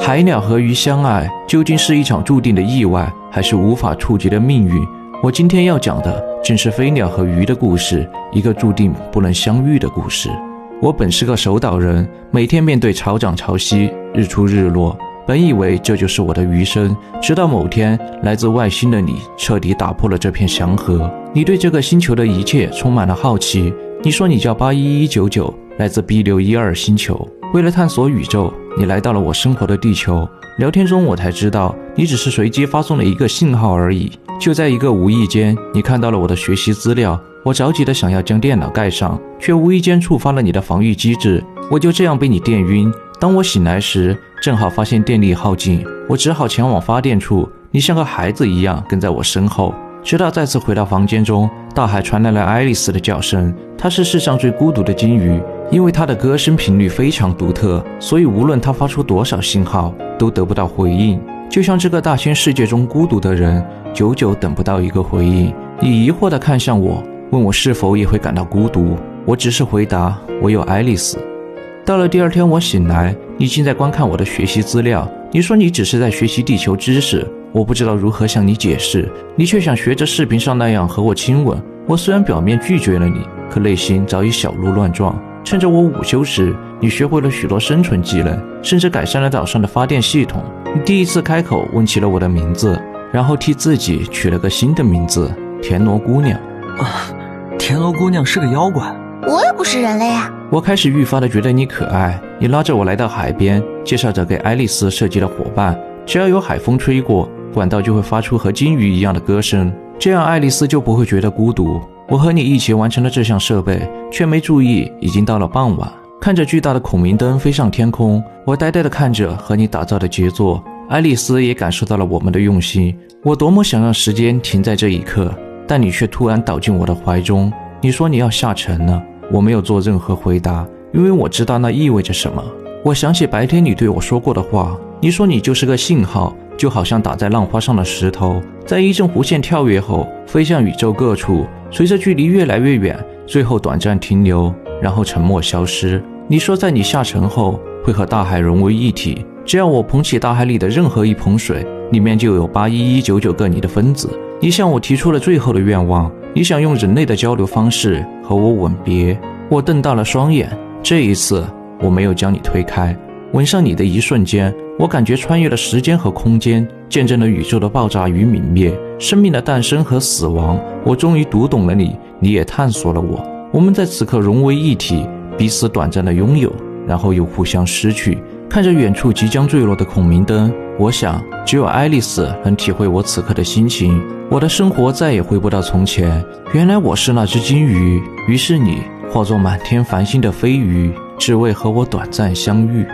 海鸟和鱼相爱，究竟是一场注定的意外，还是无法触及的命运？我今天要讲的正是飞鸟和鱼的故事，一个注定不能相遇的故事。我本是个守岛人，每天面对潮涨潮汐，日出日落，本以为这就是我的余生，直到某天，来自外星的你彻底打破了这片祥和。你对这个星球的一切充满了好奇，你说你叫81199，来自 B612 星球。为了探索宇宙，你来到了我生活的地球。聊天中我才知道，你只是随机发送了一个信号而已。就在一个无意间，你看到了我的学习资料，我着急的想要将电脑盖上，却无意间触发了你的防御机制，我就这样被你电晕。当我醒来时，正好发现电力耗尽，我只好前往发电处，你像个孩子一样跟在我身后。直到再次回到房间中，大海传来了爱丽丝的叫声。她是世上最孤独的金鱼，因为她的歌声频率非常独特，所以无论她发出多少信号，都得不到回应。就像这个大千世界中孤独的人，久久等不到一个回应。你疑惑地看向我，问我是否也会感到孤独。我只是回答，我有爱丽丝。到了第二天我醒来，你正在观看我的学习资料。你说你只是在学习地球知识，我不知道如何向你解释，你却想学着视频上那样和我亲吻。我虽然表面拒绝了你，可内心早已小鹿乱撞。趁着我午休时，你学会了许多生存技能，甚至改善了岛上的发电系统。你第一次开口问起了我的名字，然后替自己取了个新的名字，田螺姑娘。田螺姑娘是个妖怪。我也不是人类啊。我开始愈发的觉得你可爱，你拉着我来到海边，介绍着给爱丽丝设计的伙伴，只要有海风吹过，管道就会发出和金鱼一样的歌声，这样爱丽丝就不会觉得孤独。我和你一起完成了这项设备，却没注意已经到了傍晚。看着巨大的孔明灯飞上天空，我呆呆地看着和你打造的杰作。爱丽丝也感受到了我们的用心，我多么想让时间停在这一刻，但你却突然倒进我的怀中。你说你要下沉了，我没有做任何回答，因为我知道那意味着什么。我想起白天你对我说过的话，你说你就是个信号，就好像打在浪花上的石头，在一阵弧线跳跃后飞向宇宙各处，随着距离越来越远，最后短暂停留，然后沉默消失。你说在你下沉后会和大海融为一体，只要我捧起大海里的任何一捧水，里面就有81199个你的分子。你向我提出了最后的愿望，你想用人类的交流方式和我吻别。我瞪大了双眼，这一次我没有将你推开。吻上你的一瞬间，我感觉穿越了时间和空间，见证了宇宙的爆炸与泯灭，生命的诞生和死亡。我终于读懂了你，你也探索了我。我们在此刻融为一体，彼此短暂的拥有，然后又互相失去。看着远处即将坠落的孔明灯，我想只有爱丽丝能体会我此刻的心情。我的生活再也回不到从前，原来我是那只金鱼，于是你化作满天繁星的飞鱼，只为和我短暂相遇。